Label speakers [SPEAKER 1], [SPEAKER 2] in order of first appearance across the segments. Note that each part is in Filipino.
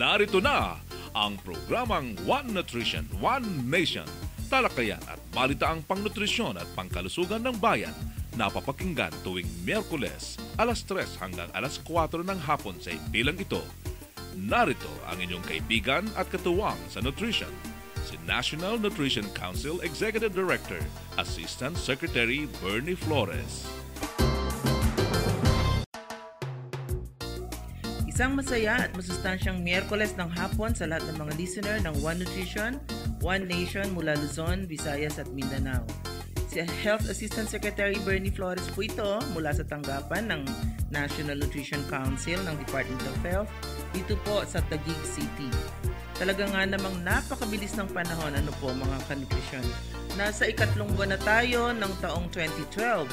[SPEAKER 1] Narito na ang programang One Nutrition, One Nation. Talakayan at balitaang pangnutrisyon at pangkalusugan ng bayan. Napapakinggan tuwing Miyerkules, alas 3 hanggang alas 4 ng hapon sa bilang ito. Narito ang inyong kaibigan at katuwang sa nutrition, si National Nutrition Council Executive Director, Assistant Secretary Bernie Flores.
[SPEAKER 2] Isang masaya at masustansyang Miyerkules ng hapon sa lahat ng mga listener ng One Nutrition, One Nation mula Luzon, Visayas at Mindanao. Si Health Assistant Secretary Bernie Flores po ito mula sa tanggapan ng National Nutrition Council ng Department of Health dito po sa Taguig City. Talaga nga namang napakabilis ng panahon, ano po mga kanutrisyon. Nasa ikatlong buwan na tayo ng taong 2012.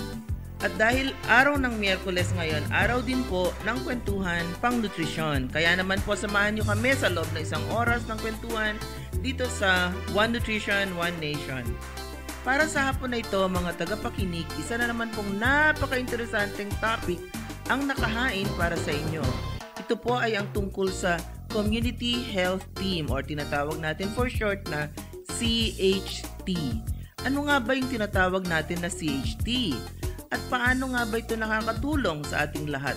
[SPEAKER 2] At dahil araw ng Miyerkules ngayon, araw din po ng kwentuhan pang nutrisyon. Kaya naman po samahan nyo kami sa loob ng isang oras ng kwentuhan dito sa One Nutrition, One Nation. Para sa hapon na ito, mga tagapakinig, isa na naman pong napaka-interesanteng topic ang nakahain para sa inyo. Ito po ay ang tungkol sa Community Health Team or tinatawag natin for short na CHT. Ano nga ba yung tinatawag natin na CHT? At paano nga ba ito nakakatulong sa ating lahat?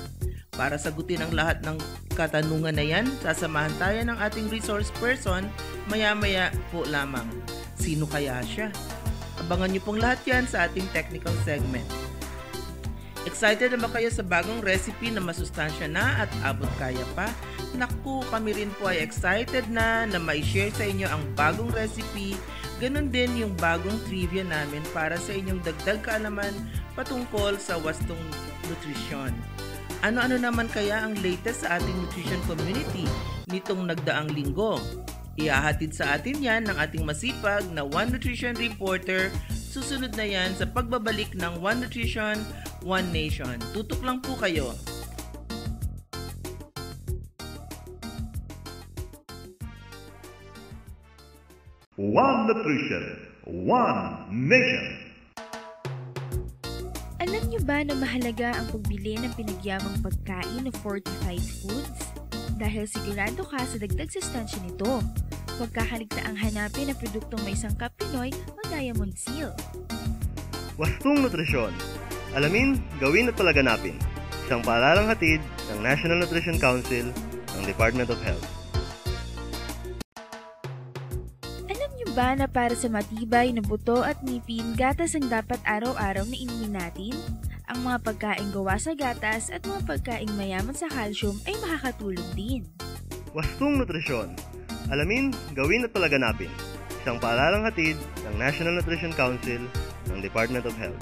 [SPEAKER 2] Para sagutin ang lahat ng katanungan na yan, sasamahan tayo ng ating resource person maya-maya po lamang. Sino kaya siya? Abangan niyo pong lahat yan sa ating technical segment. Excited na ba kayo sa bagong recipe na masustansya na at abot kaya pa? Naku, kami rin po ay excited na ma-share sa inyo ang bagong recipe. Ganon din yung bagong trivia namin para sa inyong dagdag kaalaman patungkol sa wastong nutrisyon. Ano-ano naman kaya ang latest sa ating nutrition community nitong nagdaang linggo? Ihahatid sa atin yan ng ating masipag na One Nutrition Reporter. Susunod na yan sa pagbabalik ng One Nutrition, One Nation. Tutok lang po kayo.
[SPEAKER 1] One Nutrition, One Nation.
[SPEAKER 3] Alam niyo ba na mahalaga ang pagbili ng pinagyamang pagkain na fortified foods? Dahil sigurado ka sa dagdag sustansya nito. Huwag kakaligtaang hanapin ang produktong may sangkap Pinoy o Diamond Seal.
[SPEAKER 4] Wastong nutrisyon. Alamin, gawin at palaganapin. Isang paalalang hatid ng National Nutrition Council ng Department of Health.
[SPEAKER 3] Alam niyo ba na para sa matibay na buto at ngipin, gatas ang dapat araw-araw na inumin natin? Ang mga pagkain gawa sa gatas at mga pagkain mayaman sa calcium ay makakatulong din.
[SPEAKER 4] Wastong nutrisyon. Alamin, gawin at palaganapin. Isang paalalang hatid ng National Nutrition Council ng Department of Health.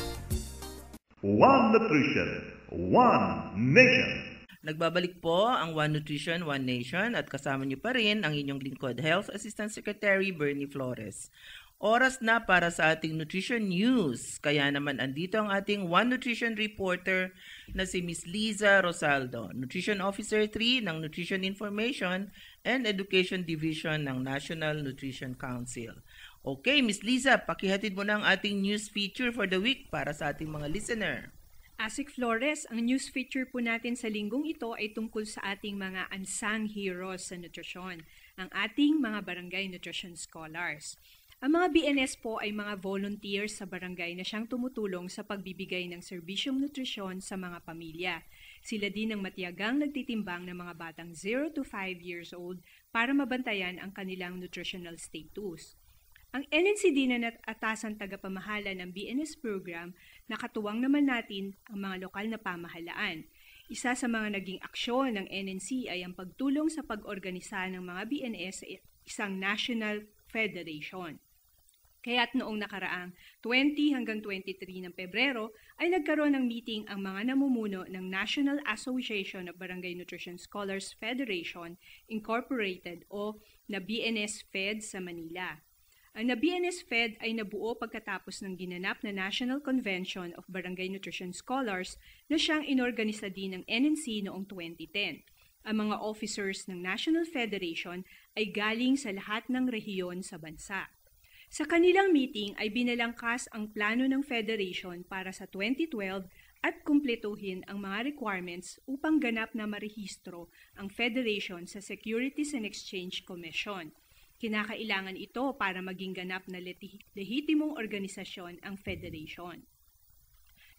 [SPEAKER 1] One Nutrition, One Nation.
[SPEAKER 2] Nagbabalik po ang One Nutrition, One Nation at kasama niyo pa rin ang inyong lingkod, Health Assistant Secretary Bernie Flores. Oras na para sa ating nutrition news. Kaya naman andito ang ating One Nutrition Reporter na si Miss Liza Rosaldo, Nutrition Officer 3 ng Nutrition Information and Education Division ng National Nutrition Council. Okay, Miss Liza, pakihatid mo na ang ating news feature for the week para sa ating mga listener.
[SPEAKER 5] Asik Flores, ang news feature po natin sa linggong ito ay tungkol sa ating mga unsung heroes sa nutrisyon, ang ating mga barangay nutrition scholars. Ang mga BNS po ay mga volunteers sa barangay na siyang tumutulong sa pagbibigay ng serbisyong nutrisyon sa mga pamilya. Sila din ang matiyagang nagtitimbang ng mga batang 0 to 5 years old para mabantayan ang kanilang nutritional status. Ang NNCD na atasan tagapamahala ng BNS program, nakatuwang naman natin ang mga lokal na pamahalaan. Isa sa mga naging aksyon ng NNC ay ang pagtulong sa pag-organisa ng mga BNS sa isang national federation. Kaya't noong nakaraang 20 hanggang 23 ng Pebrero ay nagkaroon ng meeting ang mga namumuno ng National Association of Barangay Nutrition Scholars Federation Incorporated o na BNS Fed sa Manila. Ang na BNS Fed ay nabuo pagkatapos ng ginanap na National Convention of Barangay Nutrition Scholars na siyang inorganisa din ng NNC noong 2010. Ang mga officers ng National Federation ay galing sa lahat ng rehiyon sa bansa. Sa kanilang meeting ay binalangkas ang plano ng Federation para sa 2012 at kumpletuhin ang mga requirements upang ganap na marehistro ang Federation sa Securities and Exchange Commission. Kinakailangan ito para maging ganap na lehitimong organisasyon ang Federation.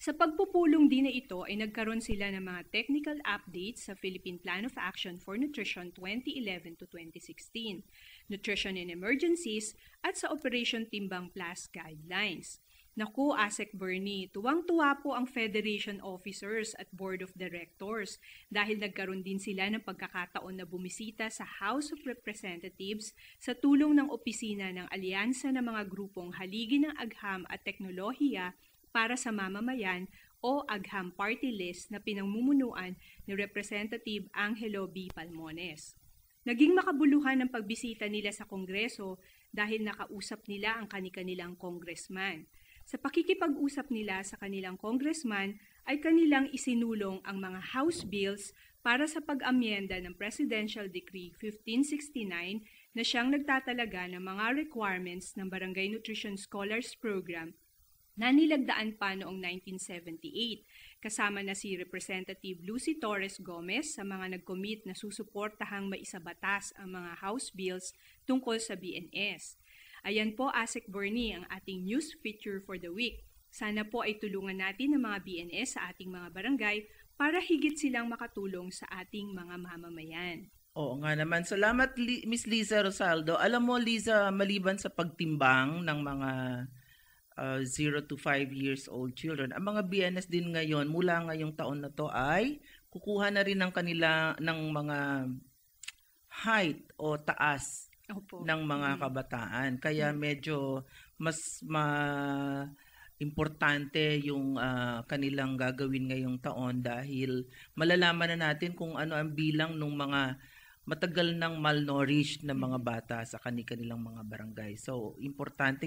[SPEAKER 5] Sa pagpupulong din na ito ay nagkaroon sila ng mga technical updates sa Philippine Plan of Action for Nutrition 2011 to 2016, Nutrition in Emergencies at sa Operation Timbang Plus Guidelines. Naku, ASEC Bernie, tuwang-tuwa po ang Federation Officers at Board of Directors dahil nagkaroon din sila ng pagkakataon na bumisita sa House of Representatives sa tulong ng opisina ng Alyansa ng mga grupong haligi ng agham at teknolohiya para sa mamamayan o Agham Party List na pinamumunuan ni Representative Angelo B. Palmones. Naging makabuluhan ang pagbisita nila sa Kongreso dahil nakausap nila ang kanilang congressman. Sa pakikipag-usap nila sa kanilang congressman ay kanilang isinulong ang mga House bills para sa pag-amyenda ng Presidential Decree 1569 na siyang nagtatalaga ng mga requirements ng Barangay Nutrition Scholars Program na nilagdaan pa noong 1978, kasama na si Representative Lucy Torres Gomez sa mga nag-commit na susuportahang maisabatas ang mga House bills tungkol sa BNS. Ayan po, ASEC Bernie, ang ating news feature for the week. Sana po ay tulungan natin ang mga BNS sa ating mga barangay para higit silang makatulong sa ating mga mamamayan.
[SPEAKER 2] Oo nga naman. Salamat, Miss Liza Rosaldo. Alam mo, Liza, maliban sa pagtimbang ng mga 0 to 5 years old children, ang mga BNS din ngayon, mula ngayong taon na to ay kukuha na rin ng kanila ng mga height o taas ng mga kabataan. Kaya medyo mas importante yung kanilang gagawin ngayong taon dahil malalaman na natin kung ano ang bilang ng mga matagal nang malnourished na mga bata sa kanilang mga barangay. So, importante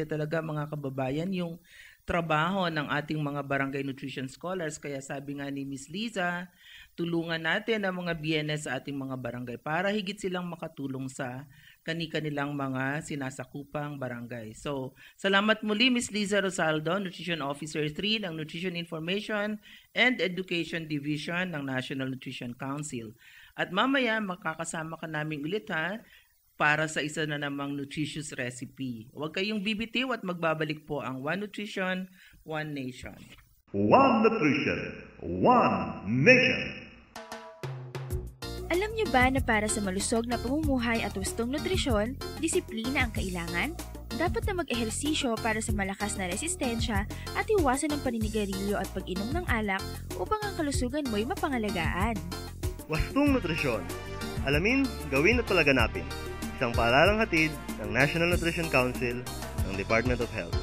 [SPEAKER 2] talaga mga kababayan yung trabaho ng ating mga barangay nutrition scholars. Kaya sabi nga ni Miss Liza, tulungan natin ang mga BNS sa ating mga barangay para higit silang makatulong sa kanilang mga sinasakupang barangay. So, salamat muli Miss Liza Rosaldo, Nutrition Officer 3 ng Nutrition Information and Education Division ng National Nutrition Council. At mamaya makakasama ka namin ulit para sa isa na namang nutritious recipe. Huwag kayong bibitiw at magbabalik po ang One Nutrition, One Nation.
[SPEAKER 1] One Nutrition, One Nation.
[SPEAKER 3] Alam niyo ba na para sa malusog na pamumuhay at wastong nutrisyon, disiplina ang kailangan? Dapat na mag-ehersisyo para sa malakas na resistensya at iwasan ang paninigarilyo at pag-inom ng alak upang ang kalusugan mo'y mapangalagaan.
[SPEAKER 4] Wastong nutrisyon. Alamin, gawin at palaganapin. Isang paaralang hatid ng National Nutrition Council ng Department of Health.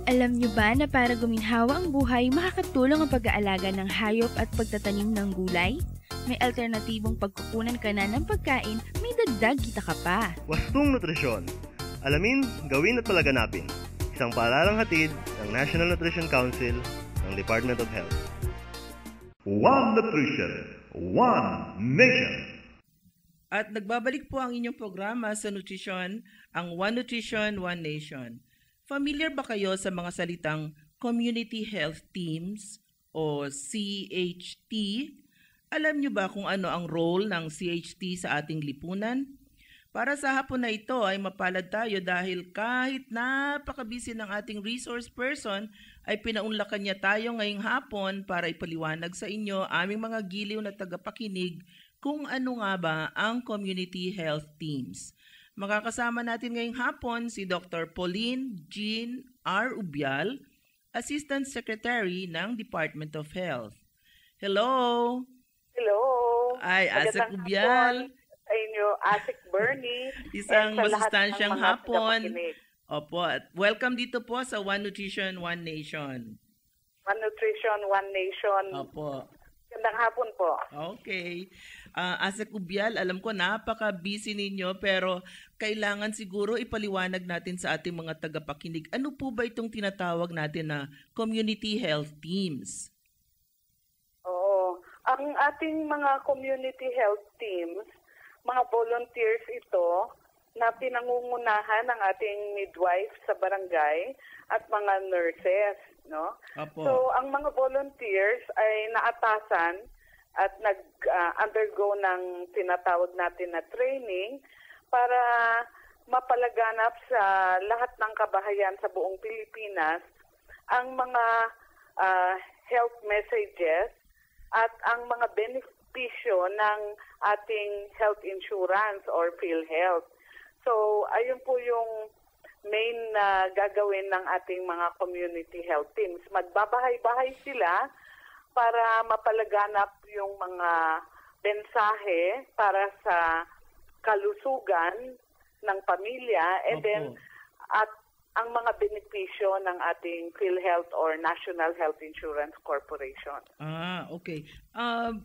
[SPEAKER 3] Alam niyo ba na para guminhawa ang buhay, makakatulong ang pag-aalaga ng hayop at pagtatanim ng gulay? May alternatibong pagkukunan ka na ng pagkain, may dagdag kita ka pa.
[SPEAKER 4] Wastong nutrisyon. Alamin, gawin at palaganapin. Isang paaralang hatid ng National Nutrition Council ng Department of Health.
[SPEAKER 1] One Nutrition, One Nation.
[SPEAKER 2] At nagbabalik po ang inyong programa sa nutrisyon, ang One Nutrition, One Nation. Familiar ba kayo sa mga salitang Community Health Teams o CHT? Alam niyo ba kung ano ang role ng CHT sa ating lipunan? Para sa hapon na ito ay mapalad tayo dahil kahit napakabisi ng ating resource person ay pinaunlakan niya tayo ngayong hapon para ipaliwanag sa inyo aming mga giliw na tagapakinig kung ano nga ba ang Community Health Teams. Makakasama natin ngayong hapon si Dr. Pauline Jean R. Ubial, Assistant Secretary ng Department of Health. Hello!
[SPEAKER 6] Hello!
[SPEAKER 2] Ay, ASEC Ubial.
[SPEAKER 6] Sa inyo, ASEC Bernie.
[SPEAKER 2] Isang masustansyang hapon. Opo, at welcome dito po sa One Nutrition, One Nation.
[SPEAKER 6] One Nutrition, One Nation.
[SPEAKER 2] Opo.
[SPEAKER 6] Gandang hapon po.
[SPEAKER 2] Okay. ASEC Ubial, alam ko napaka-busy ninyo pero kailangan siguro ipaliwanag natin sa ating mga tagapakinig. Ano po ba itong tinatawag natin na Community Health Teams?
[SPEAKER 6] Oo. Ang ating mga Community Health Teams, mga volunteers ito na pinangungunahan ng ating midwife sa barangay at mga nurses. no?
[SPEAKER 2] Opo.
[SPEAKER 6] So, ang mga volunteers ay naatasan at nag-undergo ng tinatawag natin na training para mapalaganap sa lahat ng kabahayan sa buong Pilipinas ang mga health messages at ang mga benepisyo ng ating health insurance or PhilHealth. So, ayun po yung main na gagawin ng ating mga community health teams. Magbabahay-bahay sila para mapalaganap yung mga mensahe para sa kalusugan ng pamilya and
[SPEAKER 2] Opo.
[SPEAKER 6] then at ang mga benepisyo ng ating PhilHealth or National Health Insurance Corporation.
[SPEAKER 2] Okay.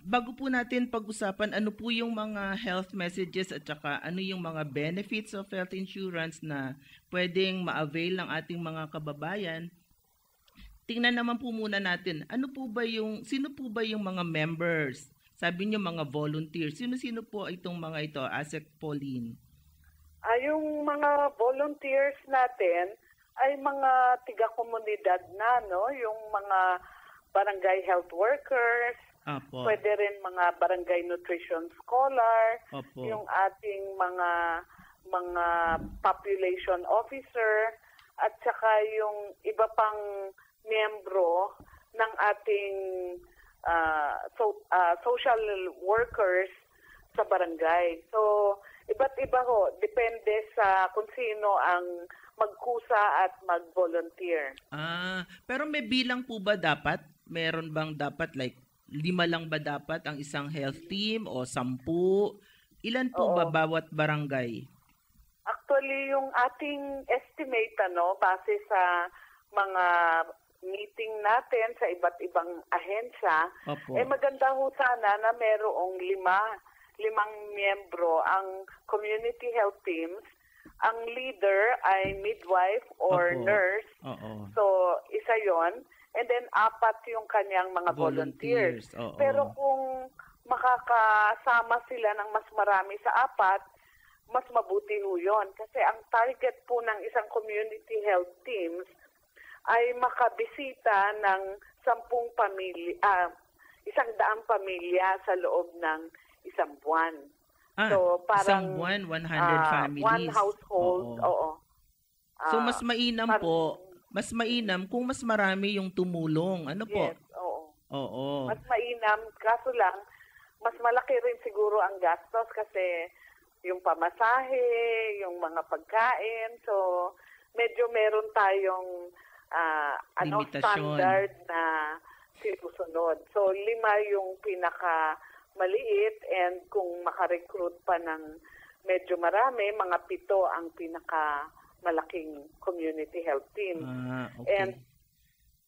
[SPEAKER 2] Bago po natin pag-usapan, ano po yung mga health messages at saka ano yung mga benefits of health insurance na pwedeng ma-avail ng ating mga kababayan, tingnan naman po muna natin, sino po ba yung mga members? Sabi niyo mga volunteers. Sino-sino po itong mga ito, ASEC Pauline?
[SPEAKER 6] Yung mga volunteers natin ay mga tiga-komunidad na, no? Yung mga barangay health workers,
[SPEAKER 2] Apo.
[SPEAKER 6] pwede rin mga barangay nutrition scholar,
[SPEAKER 2] Opo.
[SPEAKER 6] yung ating mga population officer, at saka yung iba pang miyembro ng ating social workers sa barangay. So, iba't iba ho. Depende sa kung sino ang magkusa at mag-volunteer.
[SPEAKER 2] Pero may bilang po ba dapat? Meron bang dapat like 5 lang ba dapat ang isang health team o 10? Ilan po ba bawat barangay?
[SPEAKER 6] Actually, yung ating estimate, base sa mga meeting natin sa iba't ibang ahensya,
[SPEAKER 2] Opo.
[SPEAKER 6] maganda ho sana na merong 5 miyembro ang community health teams. Ang leader ay midwife or
[SPEAKER 2] Opo.
[SPEAKER 6] nurse.
[SPEAKER 2] Oo.
[SPEAKER 6] So, isa yon. And then, 4 yung kanyang mga volunteers.
[SPEAKER 2] Oo.
[SPEAKER 6] Pero kung makakasama sila ng mas marami sa 4, mas mabuti ho yun. Kasi ang target po ng isang community health teams ay makabisita ng 100 pamilya sa loob ng isang buwan. So,
[SPEAKER 2] isang buwan, 100 families.
[SPEAKER 6] One household, oo.
[SPEAKER 2] So, mas mainam mas mainam kung mas marami yung tumulong. Ano po?
[SPEAKER 6] Yes, oo.
[SPEAKER 2] Oo.
[SPEAKER 6] Mas mainam, kaso lang, mas malaki rin siguro ang gastos kasi yung pamasahe, yung mga pagkain. So, medyo meron tayong
[SPEAKER 2] Limitasyon.
[SPEAKER 6] standard na sinusunod. So, 5 yung pinaka maliit and kung makarecruit pa ng medyo marami, mga 7 ang pinaka malaking community health team.
[SPEAKER 2] Okay.
[SPEAKER 6] And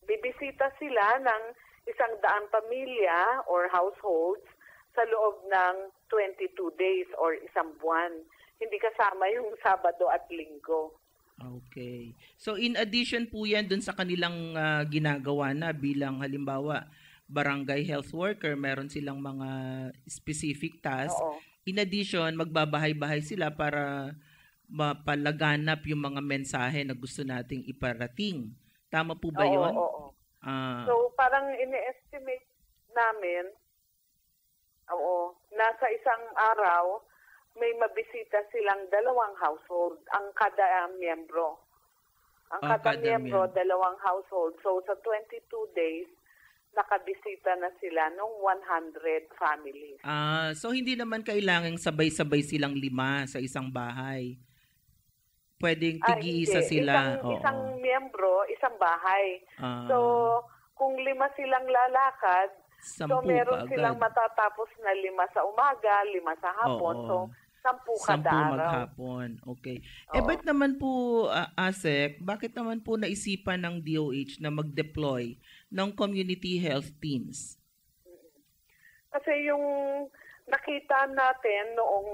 [SPEAKER 6] bibisita sila ng 100 pamilya or households sa loob ng 22 days or isang buwan. Hindi kasama yung Sabado at Linggo.
[SPEAKER 2] Okay. So in addition po yan dun sa kanilang ginagawa na bilang halimbawa barangay health worker, meron silang mga specific tasks.
[SPEAKER 6] Oo.
[SPEAKER 2] In addition, magbabahay-bahay sila para mapalaganap yung mga mensahe na gusto nating iparating. Tama po ba yun?
[SPEAKER 6] Oo. So parang ini-estimate namin, nasa isang araw, may mabisita silang 2 household ang kada miyembro. Ang kada miyembro, 2 household. So sa 22 days, nakabisita na sila ng 100 families.
[SPEAKER 2] So hindi naman kailangang sabay-sabay silang 5 sa isang bahay. Pwedeng tig-iisa sila.
[SPEAKER 6] Isang miyembro, isang bahay. So kung 5 silang lalakad, so meron silang matatapos na 5 sa umaga, 5 sa hapon. So 10 kada araw.
[SPEAKER 2] maghapon. Okay. Ba't naman po, ASEC, bakit naman po naisipan ng DOH na mag-deploy ng community health teams?
[SPEAKER 6] Kasi yung nakita natin noong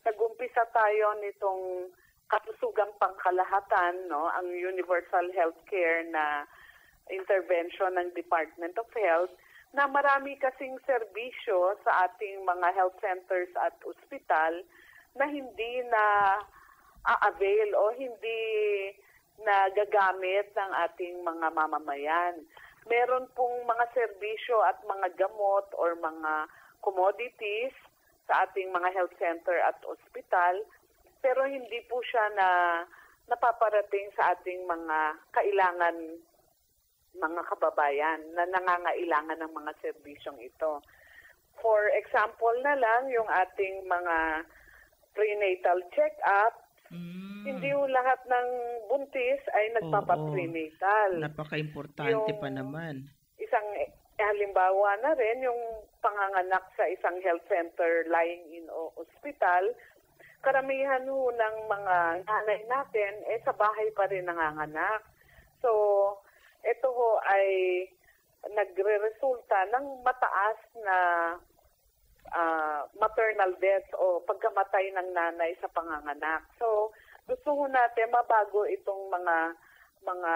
[SPEAKER 6] nag-umpisa tayo nitong kalusugang pangkalahatan, ang universal healthcare na intervention ng Department of Health, na marami kasing serbisyo sa ating mga health centers at ospital na hindi na avail o hindi na gagamit ng ating mga mamamayan. Meron pong mga serbisyo at mga gamot or mga commodities sa ating mga health center at ospital, pero hindi po siya napaparating sa ating mga kailangan, mga kababayan na nangangailangan ng mga serbisyong ito. For example na lang, yung ating mga prenatal check-up, hindi po lahat ng buntis ay nagpapa-prenatal.
[SPEAKER 2] Napaka-importante pa naman.
[SPEAKER 6] Isang halimbawa na rin, yung panganganak sa isang health center lying in hospital, karamihan ho ng mga nanay natin, sa bahay pa rin nanganganak. So, ito ho ay nagre-resulta ng mataas na maternal death o pagkamatay ng nanay sa panganganak. So, gusto ho natin mabago itong mga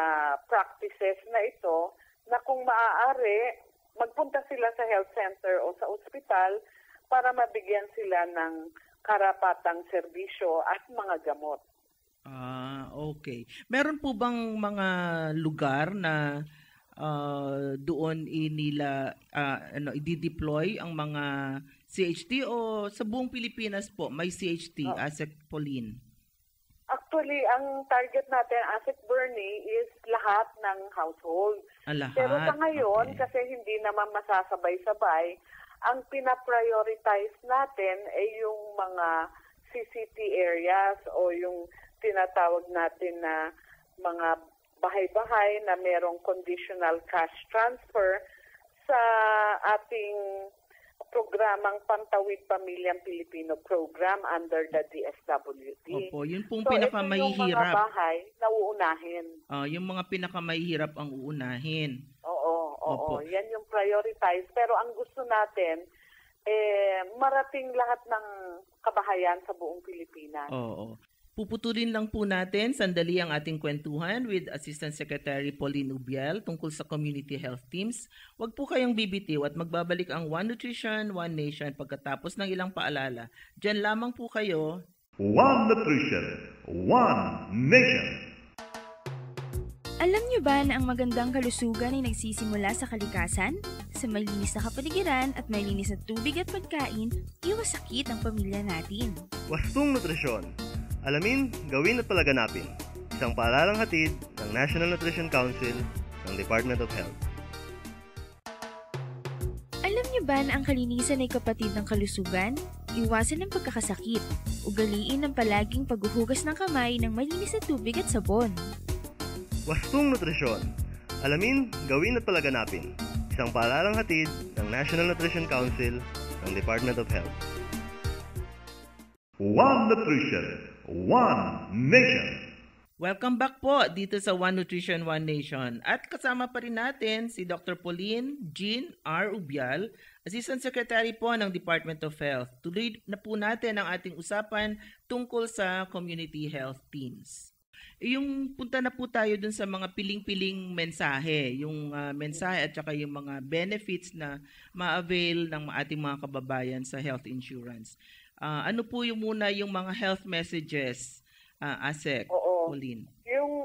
[SPEAKER 6] practices na ito na kung maaari, magpunta sila sa health center o sa ospital para mabigyan sila ng karapatang serbisyo at mga gamot.
[SPEAKER 2] Okay. Meron po bang mga lugar na doon nila i-deploy ang mga CHT o sa buong Pilipinas po may CHT, ASEC Pauline?
[SPEAKER 6] Actually, ang target natin, ASEC Bernie, is lahat ng household.
[SPEAKER 2] Lahat?
[SPEAKER 6] Pero sa ngayon, kasi hindi naman masasabay-sabay, ang pinaprioritize natin ay yung mga CCT areas o yung tinatawag natin na mga bahay-bahay na merong conditional cash transfer sa ating programang Pantawid Pamilyang Pilipino program under the DSWD.
[SPEAKER 2] Opo, yun pong
[SPEAKER 6] so,
[SPEAKER 2] pinakamahihirap.
[SPEAKER 6] Ito yung mga bahay na uunahin.
[SPEAKER 2] Yung mga pinakamahihirap ang uunahin.
[SPEAKER 6] Oo. Yan yung prioritize. Pero ang gusto natin, marating lahat ng kabahayan sa buong Pilipinas.
[SPEAKER 2] Oo. Puputulin lang po natin sandali ang ating kwentuhan with Assistant Secretary Pauline Ubial tungkol sa community health teams. Huwag po kayong bibitiw at magbabalik ang One Nutrition, One Nation pagkatapos ng ilang paalala. Diyan lamang po kayo.
[SPEAKER 1] One Nutrition, One Nation.
[SPEAKER 3] Alam niyo ba na ang magandang kalusugan ay nagsisimula sa kalikasan? Sa malinis na kapaligiran at malinis na tubig at pagkain, iwas sakit ang pamilya natin.
[SPEAKER 4] Wastong Nutrisyon. Alamin, gawin at palaganapin. Isang paalalang hatid ng National Nutrition Council ng Department of Health.
[SPEAKER 3] Alam niyo ba na ang kalinisan ay kapatid ng kalusugan? Iwasan ang pagkakasakit. Ugaliin ang palaging paghuhugas ng kamay ng malinis na tubig at sabon.
[SPEAKER 4] Wastong Nutrisyon. Alamin, gawin at palaganapin. Isang paalalang hatid ng National Nutrition Council ng Department of Health.
[SPEAKER 1] One Nutrition, One Nation.
[SPEAKER 2] Welcome back po dito sa One Nutrition, One Nation. At kasama pa rin natin si Dr. Pauline Jean R. Ubial, Assistant Secretary po ng Department of Health. Tuloy na po natin ang ating usapan tungkol sa community health teams. Yung punta na po tayo dun sa mga piling-piling mensahe, yung mensahe at saka yung mga benefits na ma-avail ng ating mga kababayan sa health insurance. Ano po yung muna yung mga health messages, ASEC, Pauline?
[SPEAKER 6] Yung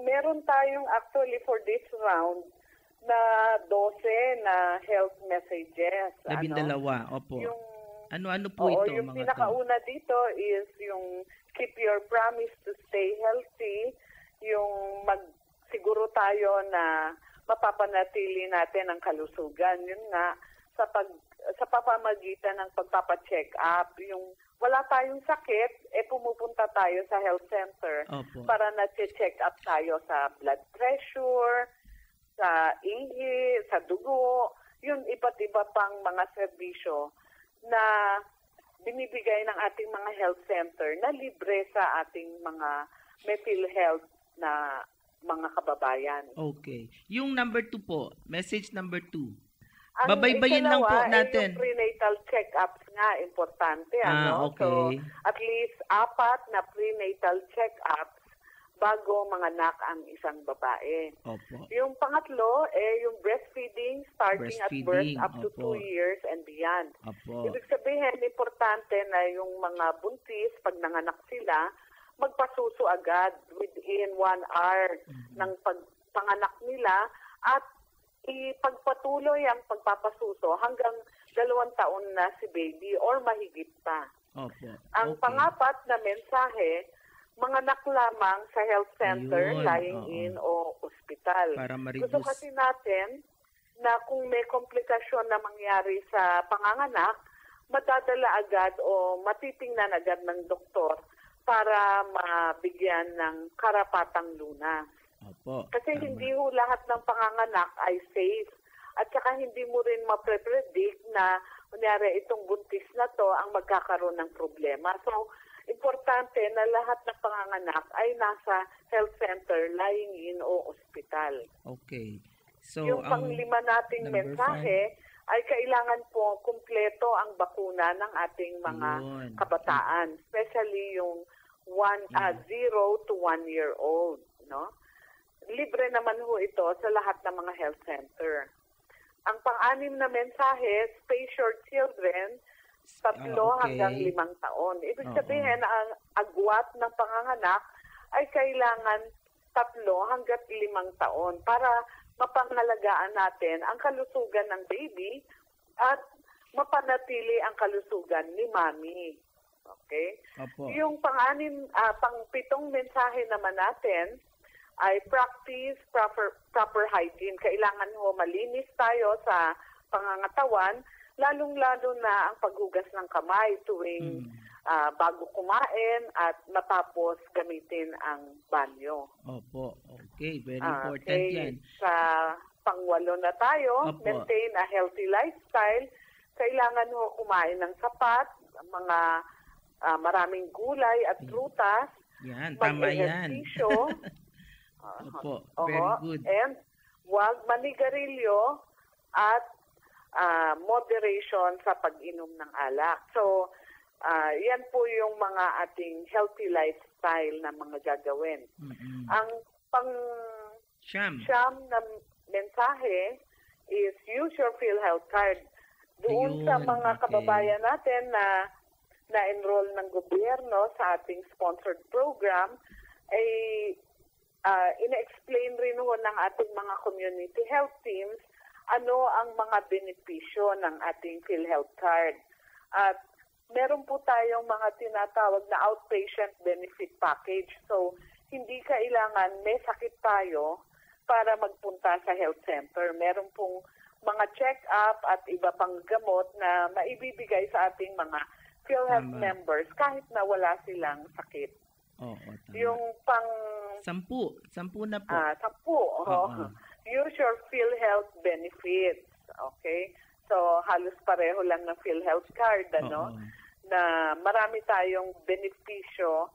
[SPEAKER 6] meron tayong actually for this round na 12 na health messages.
[SPEAKER 2] 12, opo.
[SPEAKER 6] Yung,
[SPEAKER 2] ano po ito?
[SPEAKER 6] Yung
[SPEAKER 2] mga
[SPEAKER 6] pinakauna dito is yung keep your promise to stay healthy, yung magsiguro tayo na mapapanatili natin ang kalusugan. Yun nga, sa pamamagitan ng pagpapacheck up, yung wala tayong sakit, pumupunta tayo sa health center.
[SPEAKER 2] Opo.
[SPEAKER 6] Para na-check up tayo sa blood pressure, sa ihi, sa dugo, yung iba't iba pang mga serbisyo na binibigay ng ating mga health center na libre sa ating mga may PhilHealth na mga kababayan.
[SPEAKER 2] Okay. Yung number 2 po, message number 2.
[SPEAKER 6] Ang
[SPEAKER 2] Babaybayin lang po natin.
[SPEAKER 6] Yung prenatal check-ups nga, importante.
[SPEAKER 2] Okay.
[SPEAKER 6] So, at least 4 na prenatal check-ups bago manganak ang isang babae.
[SPEAKER 2] Opo.
[SPEAKER 6] Yung pangatlo, yung breastfeeding starting at birth up to 2 years and beyond.
[SPEAKER 2] Opo.
[SPEAKER 6] Ibig sabihin, importante na yung mga buntis, pag nanganak sila, magpasuso agad within 1 hour ng pagpanganak nila at ipagpatuloy ang pagpapasuso hanggang 2 taon na si baby or mahigit pa.
[SPEAKER 2] Opo.
[SPEAKER 6] Ang pangapat na mensahe, manganak lamang sa health center,
[SPEAKER 2] Ayun,
[SPEAKER 6] lying-in o ospital.
[SPEAKER 2] Para
[SPEAKER 6] Gusto
[SPEAKER 2] ma-reduce.
[SPEAKER 6] kasi natin na kung may komplikasyon na mangyari sa panganganak, madadala agad o matitingnan agad ng doktor para mabigyan ng karapatang lunas.
[SPEAKER 2] Opo.
[SPEAKER 6] Kasi
[SPEAKER 2] tama.
[SPEAKER 6] hindi ho lahat ng panganganak ay safe. At saka hindi mo rin mapre-predict na kunyari itong buntis na to ang magkakaroon ng problema. So, importante na lahat ng panganganak ay nasa health center, lying-in o ospital.
[SPEAKER 2] Okay. So,
[SPEAKER 6] Yung panglima nating
[SPEAKER 2] number
[SPEAKER 6] mensahe ay kailangan po kumpleto ang bakuna ng ating mga
[SPEAKER 2] Yun.
[SPEAKER 6] kabataan, especially yung 0 to 1 year old, no? Libre naman ho ito sa lahat ng mga health center. Ang pang-anim na mensahe, space your children 3 hanggang 5 taon. Ibig sabihin, ang agwat ng panganganak ay kailangan 3 hanggang 5 taon para mapangalagaan natin ang kalusugan ng baby at mapanatili ang kalusugan ni mami. Okay?
[SPEAKER 2] Opo.
[SPEAKER 6] Yung pang-pitong mensahe naman natin ay practice proper hygiene. Kailangan ho malinis tayo sa pangangatawan, lalong-lalo na ang paghugas ng kamay tuwing bago kumain at matapos gamitin ang banyo.
[SPEAKER 2] Opo. Okay. Very important yan.
[SPEAKER 6] Sa pang-8 na tayo,
[SPEAKER 2] Opo.
[SPEAKER 6] maintain a healthy lifestyle. Kailangan ho kumain ng sapat, mga maraming gulay at prutas.
[SPEAKER 2] Yan. Tama yan.
[SPEAKER 6] Mag-ehersisyo.
[SPEAKER 2] Opo. Very good.
[SPEAKER 6] And huwag manigarilyo at moderation sa pag-inom ng alak. So, yan po yung mga ating healthy lifestyle na mga gagawin. Ang
[SPEAKER 2] Siyam.
[SPEAKER 6] na mensahe is use your PhilHealth card. Doon sa
[SPEAKER 2] Ayun,
[SPEAKER 6] mga
[SPEAKER 2] okay.
[SPEAKER 6] kababayan natin na na-enroll ng gobyerno sa ating sponsored program, ay ina-explain rin ho ng ating mga community health teams ano ang mga benepisyo ng ating PhilHealth card. At meron po tayong mga tinatawag na outpatient benefit package. So, hindi kailangan may sakit tayo para magpunta sa health center. Meron pong mga check-up at iba pang gamot na maibibigay sa ating mga PhilHealth members kahit na wala silang sakit.
[SPEAKER 2] Oo, tama.
[SPEAKER 6] Yung pang
[SPEAKER 2] 10 na po.
[SPEAKER 6] 10. Use your PhilHealth benefits. Okay? So, halos pareho lang ng PhilHealth card, ano?
[SPEAKER 2] Oo.
[SPEAKER 6] Na marami tayong benepisyo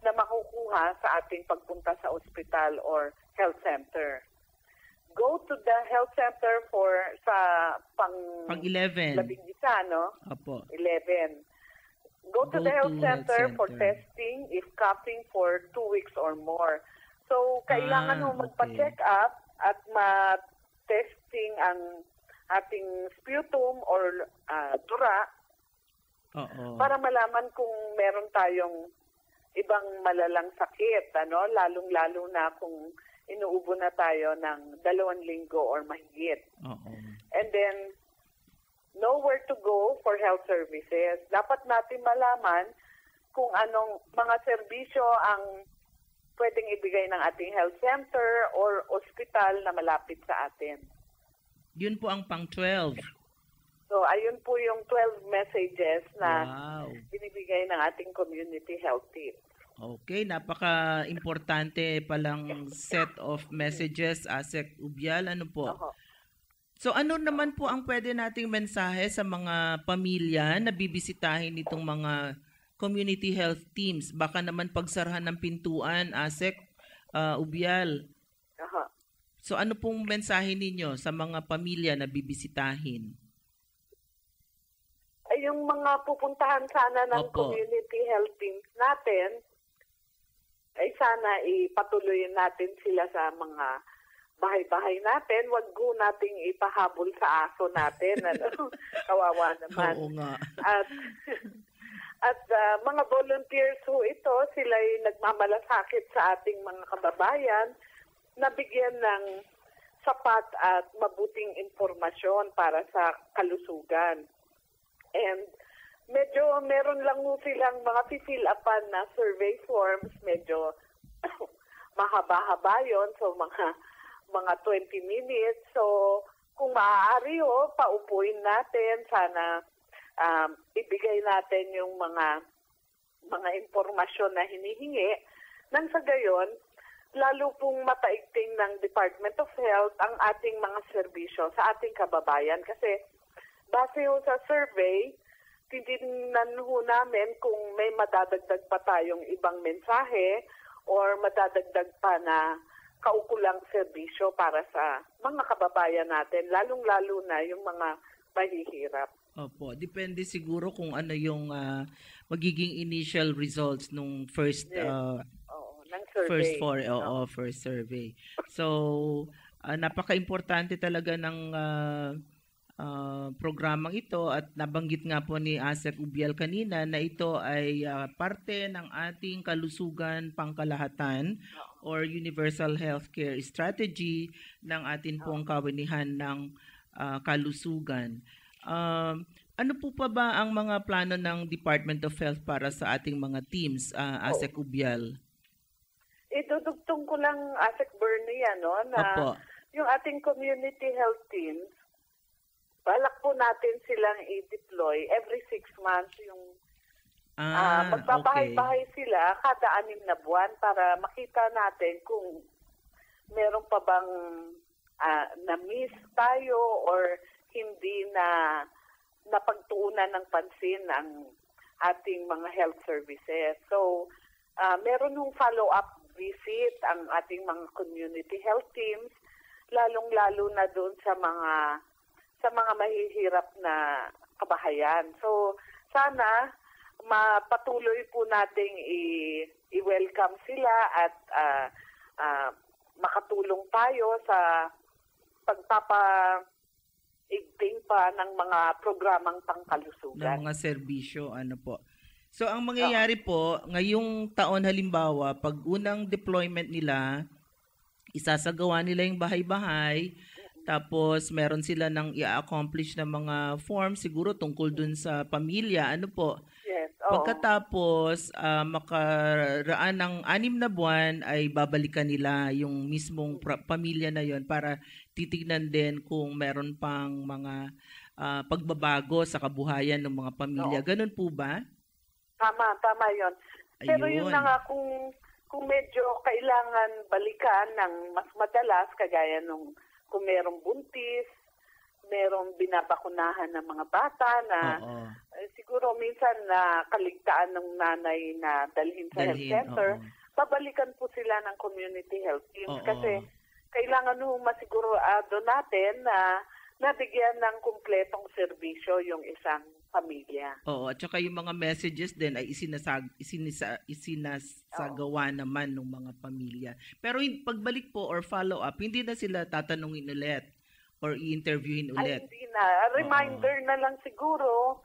[SPEAKER 6] na makukuha sa ating pagpunta sa ospital or health center. Go to the health center sa
[SPEAKER 2] Pang 11.
[SPEAKER 6] 11, no?
[SPEAKER 2] Opo.
[SPEAKER 6] 11. Go to the health center for testing if coughing for 2 weeks or more. So, kailangan mo magpa-check up at ma-testing ang ating sputum or dura para malaman kung meron tayong ibang malalang sakit, ano? Lalong-lalo na kung inuubo na tayo ng 2 linggo or mahigit. And then, know where to go for health services. Dapat natin malaman kung anong mga serbisyo ang pwedeng ibigay ng ating health center or ospital na malapit sa atin.
[SPEAKER 2] Yun po ang pang 12.
[SPEAKER 6] So, ayun po yung 12 messages na
[SPEAKER 2] Wow.
[SPEAKER 6] binibigay ng ating community health team.
[SPEAKER 2] Okay, napaka-importante palang set of messages, Asek Ubial. Ano po? So ano naman po ang pwede nating mensahe sa mga pamilya na bibisitahin itong mga community health teams? Baka naman pagsarahan ng pintuan, Asek Ubial. So ano pong mensahe ninyo sa mga pamilya na bibisitahin?
[SPEAKER 6] Ay, yung mga pupuntahan sana ng community health teams natin, ay sana ipatuloy natin sila sa mga bahay-bahay natin. Wag ko nating ipahabol sa aso natin. Ano? Kawawa naman.
[SPEAKER 2] Oo nga.
[SPEAKER 6] At mga volunteers ho ito, sila'y nagmamalasakit sa ating mga kababayan na bigyan ng sapat at mabuting impormasyon para sa kalusugan. And medyo meron lang ho silang mga fill upan na survey forms, medyo mahaba-haba yun, so mga 20 minutes. So kung maaari ho, paupuin natin, sana ibigay natin yung mga impormasyon na hinihingi nang sa gayon, lalo pong mapaigting ng Department of Health ang ating mga serbisyo sa ating kababayan. Kasi base ho sa survey, titignan ho namin kung may madadagdag pa tayong ibang mensahe or madadagdag pa na kaukulang serbisyo para sa mga kababayan natin, lalong-lalo na yung mga mahihirap.
[SPEAKER 2] Opo, depende siguro kung ano yung magiging initial results nung first
[SPEAKER 6] ng survey.
[SPEAKER 2] First survey. So, napaka-importante talaga ng programang ito at nabanggit nga po ni Asek Ubial kanina na ito ay parte ng ating kalusugan pangkalahatan or Universal Healthcare Strategy ng ating pong kawinihan ng kalusugan. Ano po pa ba ang mga plano ng Department of Health para sa ating mga teams, Asek Ubial?
[SPEAKER 6] Idudugtong ko lang, Asek Bernie, na yung ating community health teams, balak po natin silang i-deploy every 6 months yung magbabahay-bahay sila kada 6 na buwan para makita natin kung meron pa bang na-miss tayo or hindi na napagtuunan ng pansin ang ating mga health services. So, meron ng follow-up visit ang ating mga community health teams, lalong-lalo na doon sa mga mahihirap na kabahayan. So, sana mapatuloy po nating i-welcome sila at makatulong tayo sa igting pa ng mga programang pangkalusugan.
[SPEAKER 2] Ng mga serbisyo, po. So, ang mangyayari po, ngayong taon halimbawa, pag unang deployment nila, isasagawa nila yung bahay-bahay, tapos meron sila ng i-accomplish na mga forms, siguro tungkol dun sa pamilya, po.
[SPEAKER 6] Yes,
[SPEAKER 2] Pagkatapos, makaraan ng 6 na buwan, ay babalikan nila yung mismong pamilya na yon para titignan din kung meron pang mga pagbabago sa kabuhayan ng mga pamilya. Ganun po ba?
[SPEAKER 6] Tama yon. Pero yun na nga, kung medyo kailangan balikan ng mas madalas, kagaya nung kung merong buntis, merong binabakunahan ng mga bata na siguro minsan na kaligtaan ng nanay na dalhin sa health center, babalikan po sila ng community health teams kasi kailangan nung masigurado natin na nabigyan ng kumpletong serbisyo yung isang pamilya.
[SPEAKER 2] Oo, at saka yung mga messages din ay isinasagawa naman ng mga pamilya. Pero pagbalik po or follow up, hindi na sila tatanungin ulit or i-interviewin ulit.
[SPEAKER 6] Ay, hindi na. Reminder na lang siguro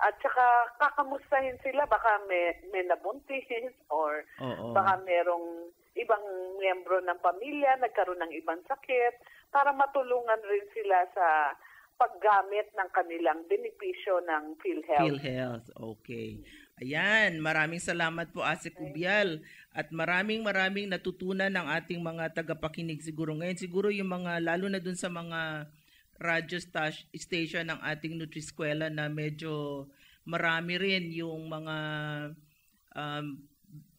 [SPEAKER 6] at saka kakamustahin sila. Baka may nabuntis or baka merong ibang miyembro ng pamilya nagkaroon ng ibang sakit para matulungan rin sila sa paggamit ng kanilang benepisyo ng PhilHealth.
[SPEAKER 2] PhilHealth, okay. Ayan, maraming salamat po Asek Ubial at maraming natutunan ng ating mga tagapakinig siguro ngayon. Siguro yung mga, lalo na dun sa mga radio station ng ating Nutriskwela na medyo marami rin yung mga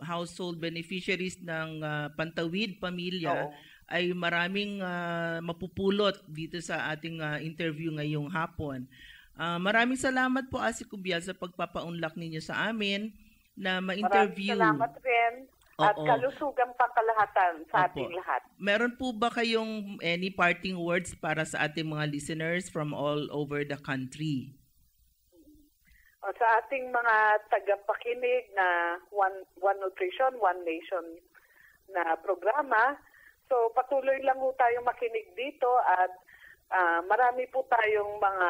[SPEAKER 2] household beneficiaries ng Pantawid Pamilya. Ay maraming mapupulot dito sa ating interview ngayong hapon. Maraming salamat po Asek Ubial sa pagpapaunlak ninyo sa amin na ma-interview.
[SPEAKER 6] Maraming salamat rin at kalusugang pangkalahatan sa ating lahat.
[SPEAKER 2] Meron po ba kayong any parting words para sa ating mga listeners from all over the country?
[SPEAKER 6] Sa ating mga tagapakinig na One Nutrition, One Nation na programa, so patuloy lang po tayong makinig dito at marami po tayong mga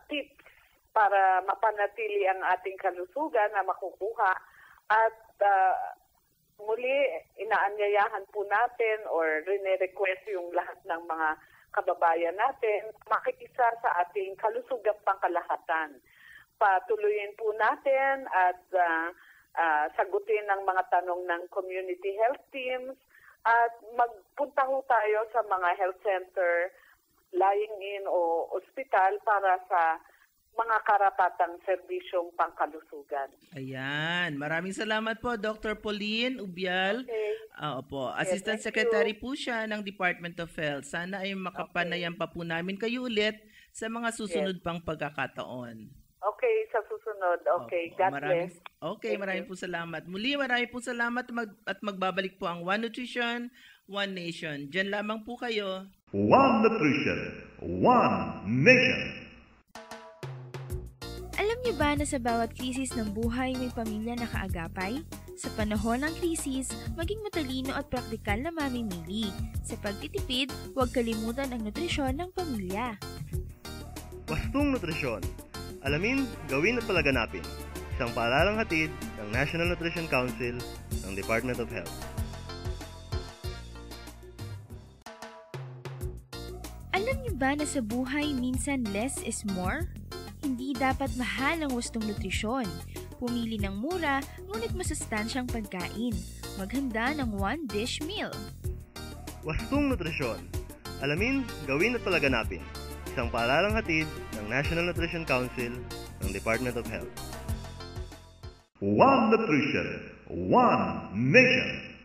[SPEAKER 6] tips para mapanatili ang ating kalusugan na makukuha. At muli, inaanyayahan po natin or rine-request yung lahat ng mga kababayan natin makiisa sa ating kalusugang pangkalahatan. Patuloyin po natin at sagutin ang mga tanong ng community health teams at magpunta ho tayo sa mga health center, lying in o ospital para sa mga karapatang serbisyong pangkalusugan.
[SPEAKER 2] Ayan. Maraming salamat po, Dr. Pauline Ubial.
[SPEAKER 6] Okay.
[SPEAKER 2] Opo. Assistant
[SPEAKER 6] thank
[SPEAKER 2] Secretary po siya ng Department of Health. Sana ay makapanayan pa po namin kayo ulit sa mga susunod pang pagkakataon.
[SPEAKER 6] Okay, sa susunod. Okay,
[SPEAKER 2] Opo.
[SPEAKER 6] God bless.
[SPEAKER 2] Okay, maraming po salamat. Muli, maraming po salamat at magbabalik po ang One Nutrition, One Nation. Diyan lamang po kayo.
[SPEAKER 1] One Nutrition, One Nation.
[SPEAKER 3] Alam niyo ba na sa bawat krisis ng buhay may pamilya na kaagapay? Sa panahon ng krisis, maging matalino at praktikal na mamimili. Sa pagtitipid, huwag kalimutan ang nutrisyon ng pamilya.
[SPEAKER 4] Wastong Nutrisyon. Alamin, gawin at palaganapin. Isang paalalang hatid ng National Nutrition Council ng Department of Health.
[SPEAKER 3] Alam niyo ba na sa buhay minsan less is more? Hindi dapat mahal ang wastong nutrisyon. Pumili ng mura, ngunit masustansyang pagkain. Maghanda ng one-dish meal.
[SPEAKER 4] Wastong Nutrisyon. Alamin, gawin at palaganapin. Isang paalalang hatid ng National Nutrition Council ng Department of Health.
[SPEAKER 1] One Nutrition, One Nation.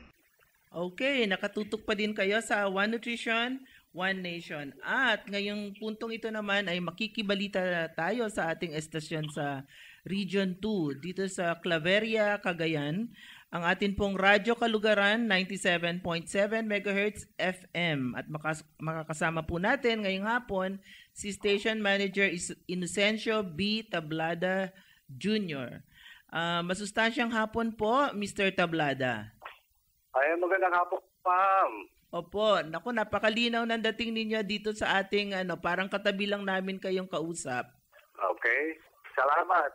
[SPEAKER 2] Okay, nakatutok pa din kayo sa One Nutrition, One Nation. At ngayong puntong ito naman ay makikibalita tayo sa ating estasyon sa Region 2, dito sa Claveria, Cagayan. Ang atin pong radyo kalugaran, 97.7 MHz FM. At makakasama po natin ngayong hapon si Station Manager Inocencio B. Tablada Jr. Masustansyang hapon po, Mr. Tablada.
[SPEAKER 7] Ay, magandang hapon, ma'am.
[SPEAKER 2] Opo, naku, napakalinaw ng dating ninyo dito sa ating parang katabi lang namin kayong kausap.
[SPEAKER 7] Okay. Salamat.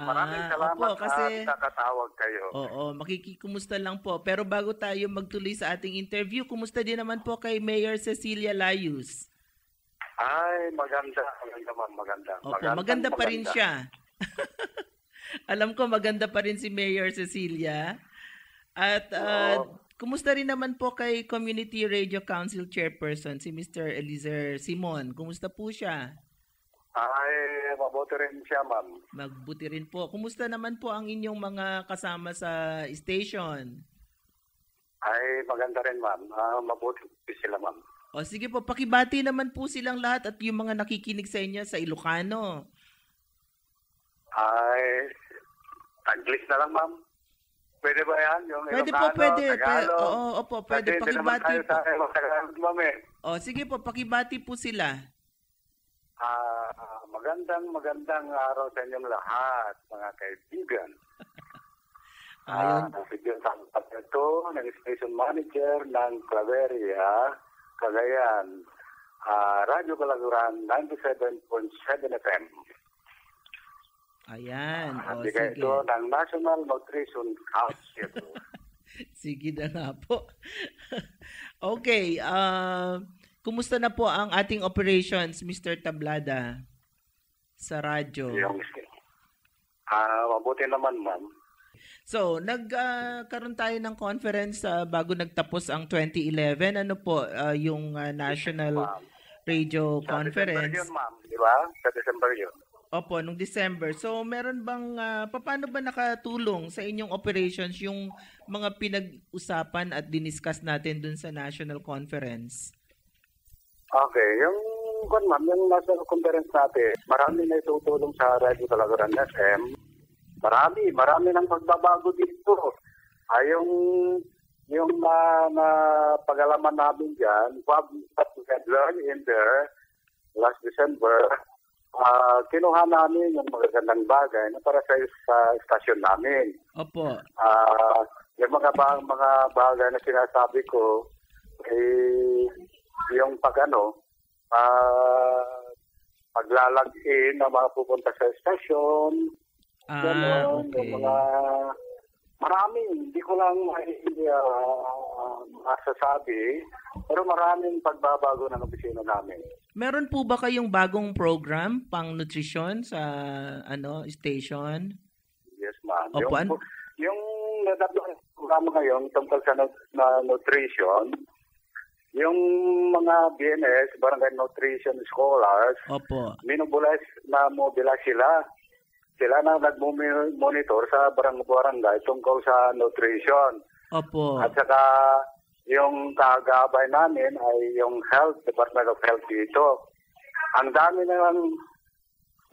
[SPEAKER 7] Maraming salamat
[SPEAKER 2] opo, kasi
[SPEAKER 7] at nakatawag kayo.
[SPEAKER 2] Oo, makikikumusta lang po. Pero bago tayo magtuloy sa ating interview, kumusta din naman po kay Mayor Cecilia Layus?
[SPEAKER 7] Ay, maganda. Maganda, ma'am. Maganda.
[SPEAKER 2] Opo, maganda pa rin siya. Alam ko maganda pa rin si Mayor Cecilia. At kumusta rin naman po kay Community Radio Council Chairperson, si Mr. Eliezer Simon? Kumusta po siya?
[SPEAKER 7] Ay, mabuti rin siya, ma'am.
[SPEAKER 2] Magbuti rin po. Kumusta naman po ang inyong mga kasama sa station?
[SPEAKER 7] Ay, maganda rin, ma'am. Mabuti sila, ma'am.
[SPEAKER 2] O sige po, pakibati naman po silang lahat at yung mga nakikinig sa inyo sa Ilocano.
[SPEAKER 7] Ay, English na lang, ma'am. Pwede ba yan? Yung
[SPEAKER 2] Pwede
[SPEAKER 7] Ilocano,
[SPEAKER 2] po, pwede.
[SPEAKER 7] Tagalog?
[SPEAKER 2] Oo, opo, pwede.
[SPEAKER 7] Kasi hindi naman
[SPEAKER 2] Pakibati
[SPEAKER 7] tayo
[SPEAKER 2] po.
[SPEAKER 7] sa Tagalog, ma'am, eh.
[SPEAKER 2] O sige po, pakibati po sila.
[SPEAKER 7] Magandang araw sa inyong lahat, mga kaibigan.
[SPEAKER 2] Ayun.
[SPEAKER 7] Bigyan sa ito ng station manager ng Claveria, Cagayan, Radyo Kalaguran, 97.7 FM.
[SPEAKER 2] Ayan. O
[SPEAKER 7] Bigyan
[SPEAKER 2] sige.
[SPEAKER 7] ito ng National Nutrition Council.
[SPEAKER 2] Sige na nga po. Okay. Kumusta na po ang ating operations, Mr. Tablada, sa radyo?
[SPEAKER 7] Mabuti naman, ma'am.
[SPEAKER 2] So, nagkaroon tayo ng conference bago nagtapos ang 2011. Ano po yung National Radio Conference?
[SPEAKER 7] Sa December yun, ma'am. Di ba? Sa December yun.
[SPEAKER 2] Opo, nung December. So, meron bang, paano ba nakatulong sa inyong operations yung mga pinag-usapan at diniscuss natin dun sa National Conference?
[SPEAKER 7] Okay, yung national conference natin, marami na itutulong sa Radio Kalaguran FM. Marami ng pagbabago dito. Yung pag-alaman namin dyan, what we had learned in there last December, kinuha namin yung magagandang bagay na para sa estasyon namin.
[SPEAKER 2] Opo.
[SPEAKER 7] Yung mga bagay na sinasabi ko, yung paglalagin ng mga pupunta sa estasyon. Ganon,
[SPEAKER 2] Okay.
[SPEAKER 7] yung mga maraming, hindi ko lang masasabi, pero maraming pagbabago ng opisina namin.
[SPEAKER 2] Meron po ba kayong bagong program pang nutrisyon sa station?
[SPEAKER 7] Yes, ma'am.
[SPEAKER 2] Opo,
[SPEAKER 7] Yung programa ngayon tungkol sa nutrition, yung mga BNS, Barangay Nutrition Scholars,
[SPEAKER 2] Opo.
[SPEAKER 7] mobilize sila. Sila na nag-monitor sa barangay tungkol sa nutrition.
[SPEAKER 2] Opo.
[SPEAKER 7] At saka yung kagabay namin ay yung Department of Health dito. Ang dami nalang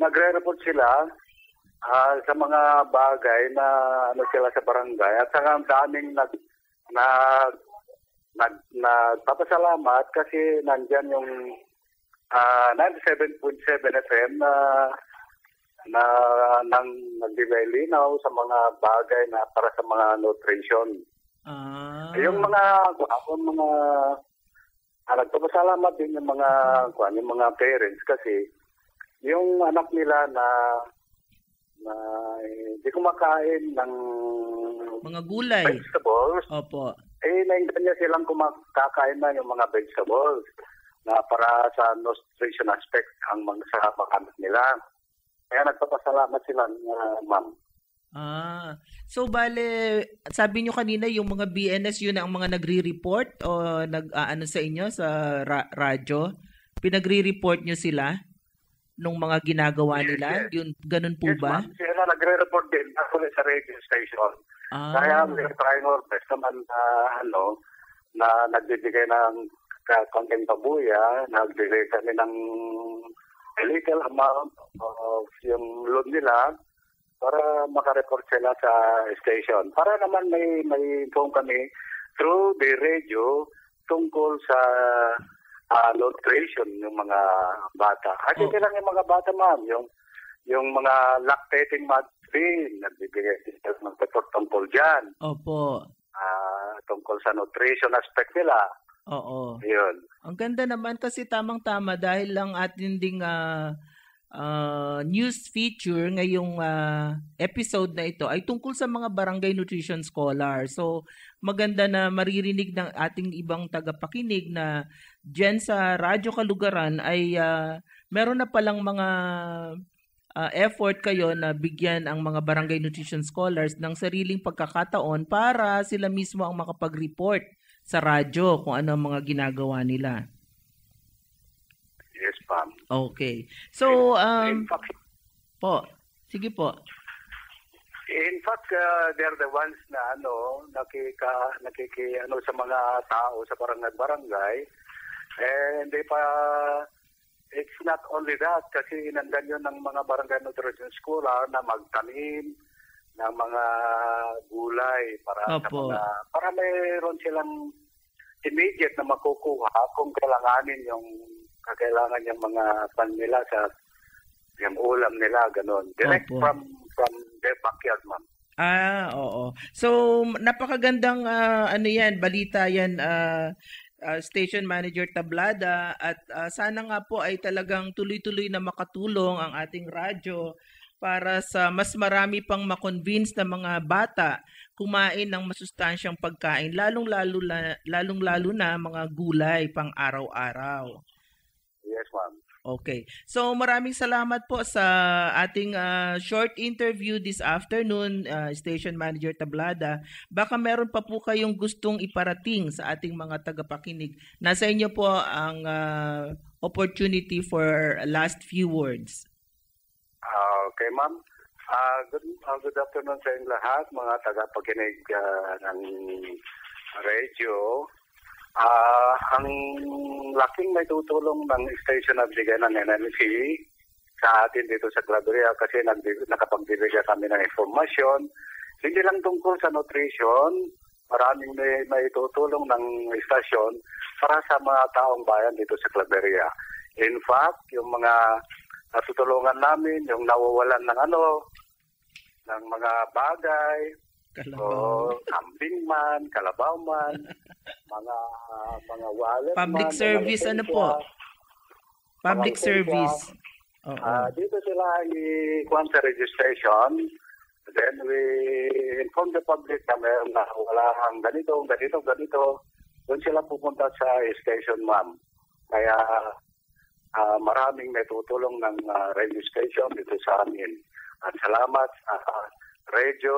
[SPEAKER 7] nagre-report sila sa mga bagay na sila sa barangay. At saka ang daming nagpapasalamat kasi nandyan yung 97.7 FM na nagbibigay linaw sa mga bagay na para sa mga nutrition. Yung mga nagpapasalamat din yung mga parents kasi yung anak nila na hindi kumakain ng
[SPEAKER 2] mga gulay,
[SPEAKER 7] vegetables.
[SPEAKER 2] Opo.
[SPEAKER 7] Naingan niya silang kumakain na yung mga vegetables na para sa nutrition aspect ang sa anak nila. Kaya nagpapasalamat sila, ma'am.
[SPEAKER 2] So bale, sabi nyo kanina yung mga BNS yun ang mga nagre-report o nag-aano sa inyo sa radyo? Pinagre-report nyo sila nung mga ginagawa nila? Yun, ganun po ba?
[SPEAKER 7] Ma'am. Sila nagre-report din actually sa radio station. Kaya we're trying our best naman na nagbibigay ng konting pabuya, nagbibigay kami ng a little amount of yung load nila para makareport sila sa station. Para naman may inform kami through the radio tungkol sa nutrition ng mga bata. At hindi lang yung mga bata, ma'am. Yung mga lactating mothers din, nagbibigay sila ng report tungkol dyan.
[SPEAKER 2] Opo.
[SPEAKER 7] Tungkol sa nutrition aspect nila.
[SPEAKER 2] Oo.
[SPEAKER 7] Yun.
[SPEAKER 2] Ang ganda naman kasi tamang-tama dahil lang atin ding news feature ngayong episode na ito ay tungkol sa mga barangay nutrition scholar. So maganda na maririnig ng ating ibang tagapakinig na dyan sa Radyo Kalugaran ay meron na palang mga effort kayo na bigyan ang mga barangay nutrition scholars ng sariling pagkakataon para sila mismo ang makapag-report sa radyo kung ano ang mga ginagawa nila.
[SPEAKER 7] Yes, ma'am.
[SPEAKER 2] Okay. So,
[SPEAKER 7] in fact,
[SPEAKER 2] sige po.
[SPEAKER 7] In fact, they're the ones na nakiki sa mga tao sa barangay. And it's not only that kasi inandan yun ng mga barangay nutrition scholar na magtanim ng mga gulay para mayroon silang immediate na makukuha kung kailangan yung mga pan nila sa yung ulam nila ganon direct from their backyard, ma'am.
[SPEAKER 2] Oo. So napakagandang balita yan, Station Manager Tablada, at sana nga po ay talagang tuloy-tuloy na makatulong ang ating radyo para sa mas marami pang ma-convince na mga bata kumain ng masustansyang pagkain, lalong-lalo na mga gulay pang araw-araw.
[SPEAKER 7] Yes, ma'am.
[SPEAKER 2] Okay. So maraming salamat po sa ating short interview this afternoon, Station Manager Tablada. Baka meron pa po kayong gustong iparating sa ating mga tagapakinig. Nasa inyo po ang opportunity for last few words.
[SPEAKER 7] Okay, ma'am. Good afternoon sa inyong lahat, mga tagapakinig ng radio. Ang laking may tutulong ng station na bigay ng NNC sa atin dito sa Claveria kasi nakapagbibigay kami ng informasyon. Hindi lang tungkol sa nutrition, maraming may tutulong ng station para sa mga taong bayan dito sa Claveria. In fact, yung mga natutulungan namin, yung nawawalan ng mga bagay, kambing man, kalabaw man, mga wallet
[SPEAKER 2] public
[SPEAKER 7] man,
[SPEAKER 2] service, Public service.
[SPEAKER 7] Dito sila i-kuhan sa registration. Then we inform the public na meron na wala ang ganito. Doon sila pupunta sa station, ma'am. Kaya maraming may tutulong ng registration dito sa amin. At salamat sa radio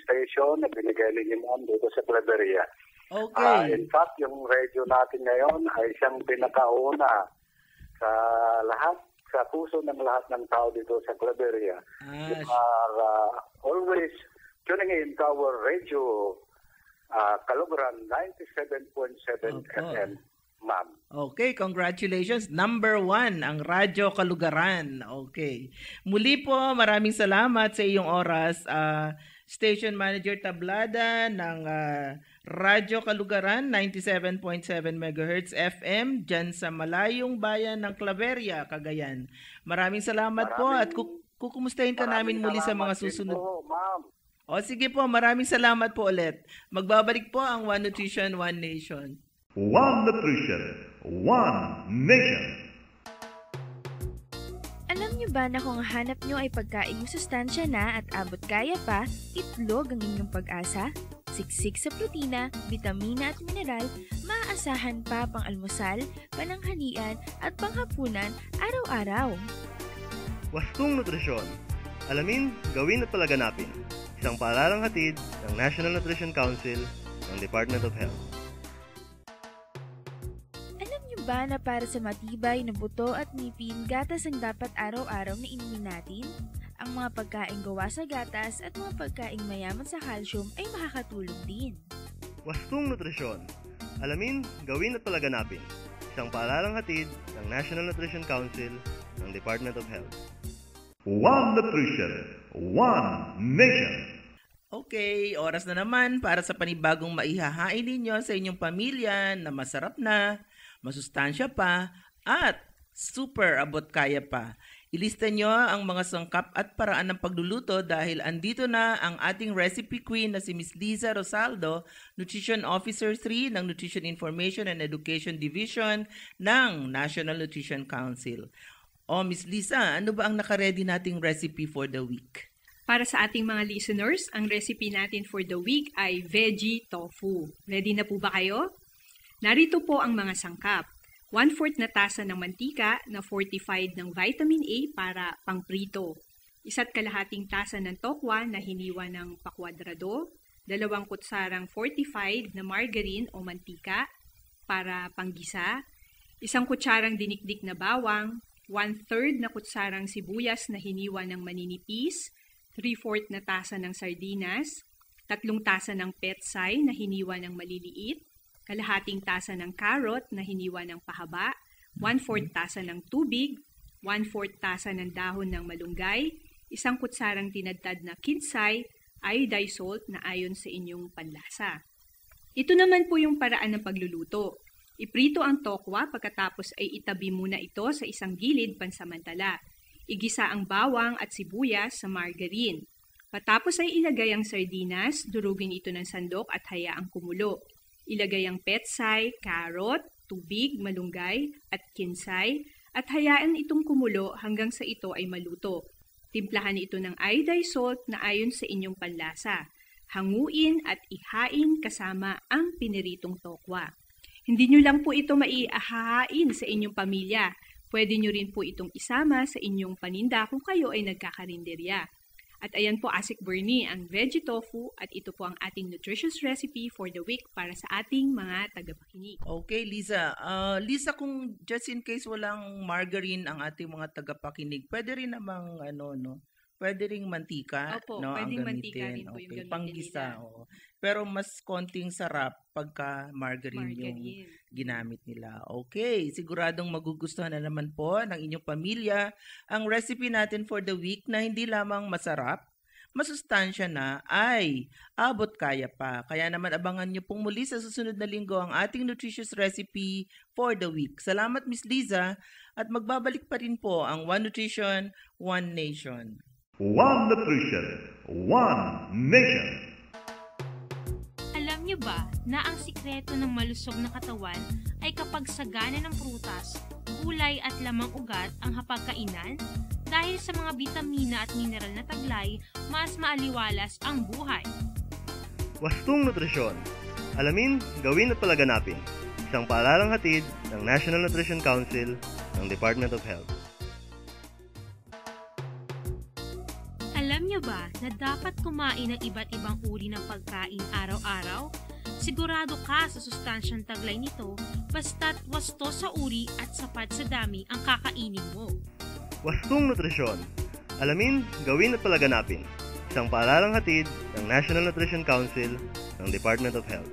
[SPEAKER 7] station na binigay ninyo, ma'am, dito sa Claveria.
[SPEAKER 2] Okay.
[SPEAKER 7] In fact, yung radio natin ngayon ay siyang pinakauna sa puso ng lahat ng tao dito sa Claveria. You are always tuning in to our radio, Kalugaran 97.7 FM, ma'am.
[SPEAKER 2] Okay, congratulations. Number 1, ang Radyo Kalugaran. Okay. Muli po, maraming salamat sa iyong oras. Station Manager Tablada ng Radyo Kalugaran 97.7 MHz FM dyan sa malayong bayan ng Claveria, Cagayan. Maraming salamat po at kukumustahin ka namin muli sa mga susunod.
[SPEAKER 7] Ma'am.
[SPEAKER 2] O sige po, maraming salamat po ulit. Magbabalik po ang One Nutrition, One Nation.
[SPEAKER 1] One Nutrition, One Nation.
[SPEAKER 3] Alam niyo ba na kung ang hanap niyo ay pagkain yung sustansya na at abot kaya pa, itlog ang inyong pag-asa? Siksik sa protina, bitamina at mineral, maaasahan pa pang almusal, pananghalian at panghapunan araw-araw.
[SPEAKER 4] Wastong Nutrisyon. Alamin, gawin at palaganapin. Isang paaralang hatid ng National Nutrition Council ng Department of Health.
[SPEAKER 3] Alam niyo ba na para sa matibay na buto at ngipin, gatas ang dapat araw-araw na inumin natin? Ang mga pagkain gawa sa gatas at mga pagkain mayaman sa calcium ay makakatulong din.
[SPEAKER 4] Wastong Nutrisyon. Alamin, gawin at palaganapin. Isang paaralang hatid ng National Nutrition Council ng Department of Health.
[SPEAKER 1] One Nutrition, One Nation.
[SPEAKER 2] Okay, oras na naman para sa panibagong maihahain ninyo sa inyong pamilya na masarap na, masustansya pa, at super abot kaya pa. Ilista nyo ang mga sangkap at paraan ng pagluluto dahil andito na ang ating recipe queen na si Ms. Liza Rosaldo, Nutrition Officer 3 ng Nutrition Information and Education Division ng National Nutrition Council. O Ms. Liza, ano ba ang nakaredy nating recipe for the week?
[SPEAKER 5] Para sa ating mga listeners, ang recipe natin for the week ay veggie tofu. Ready na po ba kayo? Narito po ang mga sangkap. 1/4 na tasa ng mantika na fortified ng vitamin A para pangprito. 1.5 tasa ng tokwa na hiniwa ng pakwadrado. 2 kutsarang fortified na margarine o mantika para panggisa. 1 kutsarang dinikdik na bawang. 1/3 na kutsarang sibuyas na hiniwa ng maninipis. 3/4 na tasa ng sardinas. 3 tasa ng petsay na hiniwa ng maliliit. 1/2 tasa ng carrot na hiniwa ng pahaba, 1/4 tasa ng tubig, 1/4 tasa ng dahon ng malunggay, 1 kutsarang tinadtad na kinsay, iodized salt na ayon sa inyong panlasa. Ito naman po yung paraan ng pagluluto. Iprito ang tokwa pagkatapos ay itabi muna ito sa isang gilid pansamantala. Igisa ang bawang at sibuyas sa margarine. Patapos ay ilagay ang sardinas, durugin ito ng sandok at hayaang kumulo. Ilagay ang petsay, carrot, tubig, malunggay at kinsay at hayaan itong kumulo hanggang sa ito ay maluto. Timplahan ito ng iodized salt na ayon sa inyong panlasa. Hanguin at ihain kasama ang piniritong tokwa. Hindi nyo lang po ito maihahain sa inyong pamilya. Pwede nyo rin po itong isama sa inyong paninda kung kayo ay nagkakarinderya. At ayan po, Asik Bernie, ang veggie tofu at ito po ang ating nutritious recipe for the week para sa ating mga tagapakinig.
[SPEAKER 2] Okay, Liza. Liza, kung just in case walang margarine ang ating mga tagapakinig, pwede rin namang pwede ring mantika,
[SPEAKER 5] Opo,
[SPEAKER 2] no,
[SPEAKER 5] pwedeng
[SPEAKER 2] ang
[SPEAKER 5] mantika
[SPEAKER 2] gamitin.
[SPEAKER 5] rin po yung
[SPEAKER 2] Okay,
[SPEAKER 5] gamitin
[SPEAKER 2] panggisa.
[SPEAKER 5] nila.
[SPEAKER 2] Oo. Pero mas konting sarap pagka margarine yung ginamit nila. Okay, siguradong magugustuhan na naman po ng inyong pamilya ang recipe natin for the week na hindi lamang masarap, masustansya na, ay abot kaya pa. Kaya naman abangan nyo pong muli sa susunod na linggo ang ating nutritious recipe for the week. Salamat, Miss Liza, at magbabalik pa rin po ang One Nutrition, One Nation.
[SPEAKER 1] One Nutrition, One Nation.
[SPEAKER 8] Alam niyo ba na ang sikreto ng malusog na katawan ay kapag sagana ng prutas, gulay at lamang ugat ang hapagkainan dahil sa mga bitamina at mineral na taglay, mas maaliwalas ang buhay.
[SPEAKER 4] Wastong Nutrisyon. Alamin, gawin at palaganapin. Isang paaralang hatid ng National Nutrition Council ng Department of Health.
[SPEAKER 8] Alam niyo ba na dapat kumain ng iba't ibang uri ng pagkain araw-araw? Sigurado ka sa sustansyang taglay nito basta't wasto sa uri at sapat sa dami ang kakainin mo.
[SPEAKER 4] Wastong Nutrisyon. Alamin, gawin at palaganapin. Isang paaralang hatid ng National Nutrition Council ng Department of Health.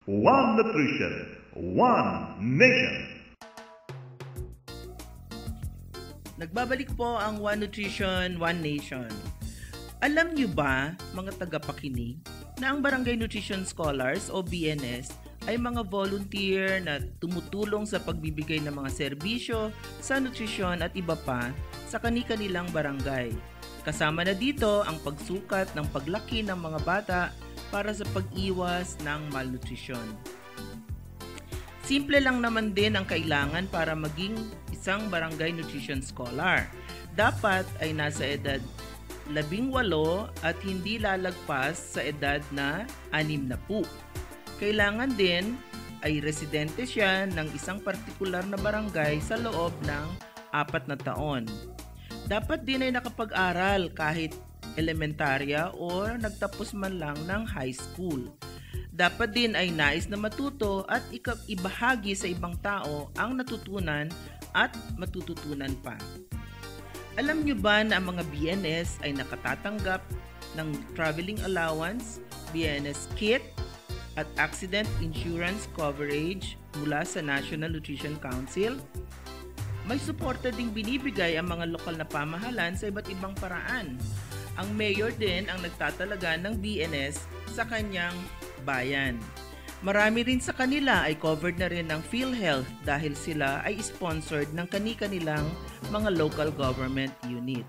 [SPEAKER 1] One Nutrition, One Nation.
[SPEAKER 2] Nagbabalik po ang One Nutrition, One Nation. Alam niyo ba, mga tagapakinig, na ang Barangay Nutrition Scholars o BNS ay mga volunteer na tumutulong sa pagbibigay ng mga serbisyo sa nutrisyon at iba pa sa kani-kanilang barangay. Kasama na dito ang pagsukat ng paglaki ng mga bata para sa pag-iwas ng malnutrisyon. Simple lang naman din ang kailangan para maging isang barangay nutrition scholar. Dapat ay nasa edad 18 at hindi lalagpas sa edad na 60. Kailangan din ay residente siya ng isang partikular na barangay sa loob ng 4 na taon. Dapat din ay nakapag-aral kahit elementarya o nagtapos man lang ng high school. Dapat din ay nais na matuto at ibahagi sa ibang tao ang natutunan at matututunan pa. Alam niyo ba na ang mga BNS ay nakatatanggap ng traveling allowance, BNS kit, at accident insurance coverage mula sa National Nutrition Council? May suporta ding binibigay ang mga lokal na pamahalan sa iba't ibang paraan. Ang mayor din ang nagtatalaga ng BNS sa kanyang bayan. Marami rin sa kanila ay covered na rin ng PhilHealth dahil sila ay sponsored ng kani-kanilang mga local government unit.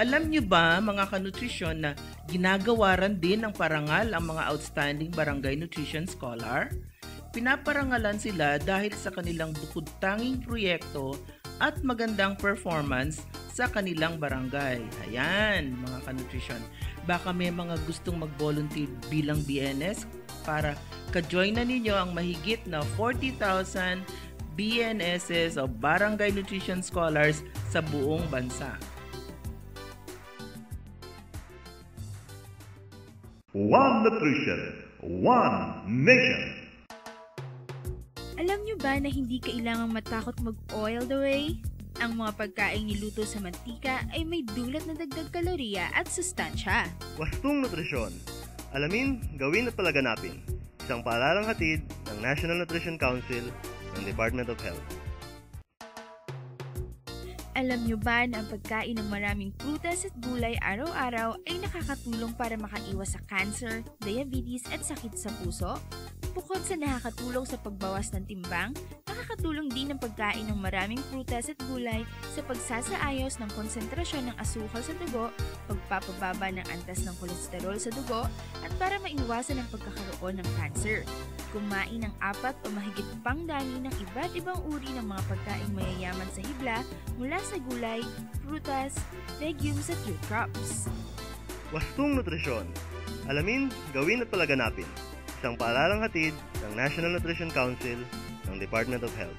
[SPEAKER 2] Alam niyo ba, mga kanutrisyon, na ginagawaran din ng parangal ang mga outstanding barangay nutrition scholar? Pinaparangalan sila dahil sa kanilang bukod-tanging proyekto at magandang performance sa kanilang barangay. Ayan, mga kanutrisyon. Baka may mga gustong mag-volunteer bilang BNS para ka-join na ninyo ang mahigit na 40,000 BNSs o Barangay Nutrition Scholars sa buong bansa.
[SPEAKER 1] One Nutrition, One Nation.
[SPEAKER 3] Alam nyo ba na hindi kailangang matakot mag-oil the way? Ang mga pagkain niluto sa mantika ay may dulot na dagdag kalorya at sustansya.
[SPEAKER 4] Wastong Nutrisyon. Alamin, gawin at palaganapin. Isang paaralang hatid ng National Nutrition Council ng Department of Health.
[SPEAKER 3] Alam nyo ba na ang pagkain ng maraming prutas at gulay araw-araw ay nakakatulong para makaiwas sa cancer, diabetes at sakit sa puso? Bukod sa nakakatulong sa pagbawas ng timbang, nakakatulong din ang pagkain ng maraming prutas at gulay sa pagsasaayos ng konsentrasyon ng asukal sa dugo, pagpapababa ng antas ng kolesterol sa dugo, at para maiwasan ang pagkakaroon ng cancer. Kumain ng 4 o mahigit pang dami ng iba't ibang uri ng mga pagkain mayayaman sa hibla mula sa gulay, prutas, legumes at root crops.
[SPEAKER 4] Wastong Nutrisyon. Alamin, gawin at palaganapin. Isang paaralang hatid ng National Nutrition Council ng Department of Health.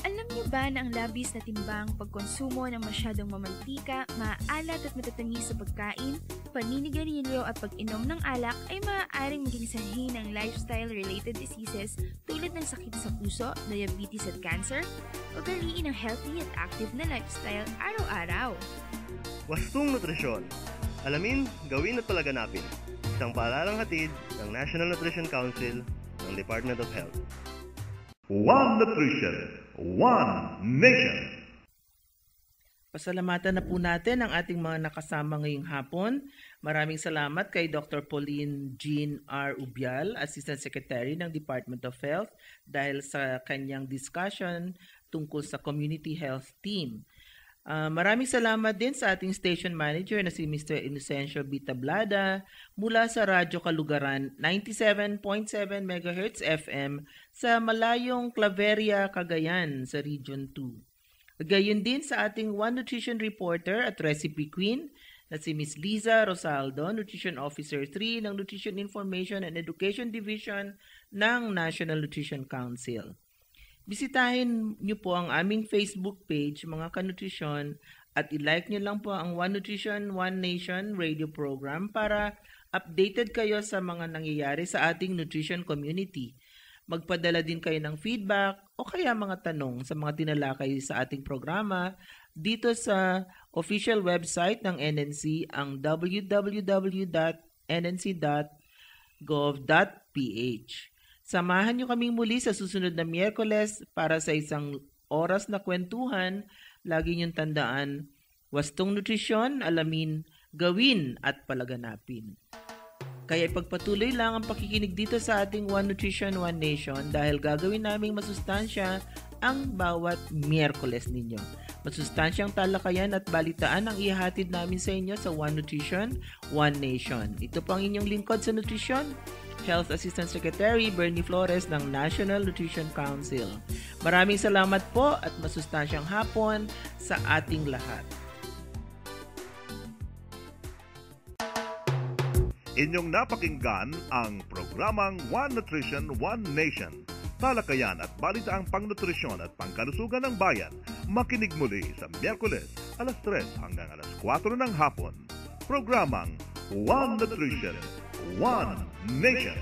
[SPEAKER 3] Alam niyo ba na ang labis na timbang, pagkonsumo ng masyadong mamantika, maalat at matatamis sa pagkain, paninigarilyo at pag-inom ng alak ay maaaring maging sanhi ng lifestyle-related diseases tulad ng sakit sa puso, diabetes at cancer? Ugaliin ang healthy at active na lifestyle araw-araw.
[SPEAKER 4] Wastong Nutrisyon. Alamin, gawin at palaganapin. Isang paaralang hatid ng National Nutrition Council ng Department of Health.
[SPEAKER 1] One Nutrition, One Nation.
[SPEAKER 2] Pasalamatan na po natin ang ating mga nakasama ngayong hapon. Maraming salamat kay Dr. Pauline Jean R. Ubial, Assistant Secretary ng Department of Health, dahil sa kanyang discussion tungkol sa Community Health Team. Maraming salamat din sa ating station manager na si Mr. Inocencio B. Tablada mula sa Radyo Kalugaran 97.7 MHz FM sa malayong Claveria, Cagayan sa Region 2. Gayon din sa ating One Nutrition Reporter at Recipe Queen na si Ms. Liza Rosaldo, Nutrition Officer 3 ng Nutrition Information and Education Division ng National Nutrition Council. Bisitahin niyo po ang aming Facebook page, mga kanutrisyon, at i-like niyo lang po ang One Nutrition, One Nation radio program para updated kayo sa mga nangyayari sa ating nutrition community. Magpadala din kayo ng feedback o kaya mga tanong sa mga tinalakay sa ating programa dito sa official website ng NNC, ang www.nnc.gov.ph. Samahan niyo kaming muli sa susunod na Miyerkules para sa isang oras na kwentuhan. Lagi niyong tandaan, wastong nutrisyon, alamin, gawin at palaganapin. Kaya ipagpatuloy lang ang pakikinig dito sa ating One Nutrition, One Nation dahil gagawin naming masustansya ang bawat Miyerkules ninyo. Masustansyang talakayan at balitaan ang ihahatid namin sa inyo sa One Nutrition, One Nation. Ito po ang inyong lingkod sa nutrisyon, Health Assistant Secretary Bernie Flores ng National Nutrition Council. Maraming salamat po at masustansyang hapon sa ating lahat.
[SPEAKER 1] Inyong napakinggan ang programang One Nutrition, One Nation. Talakayan at balitaang pangnutrisyon at pangkalusugan ng bayan. Makinig muli sa Miyerkules, alas 3 hanggang alas 4 ng hapon. Programang One Nutrition, One Nation.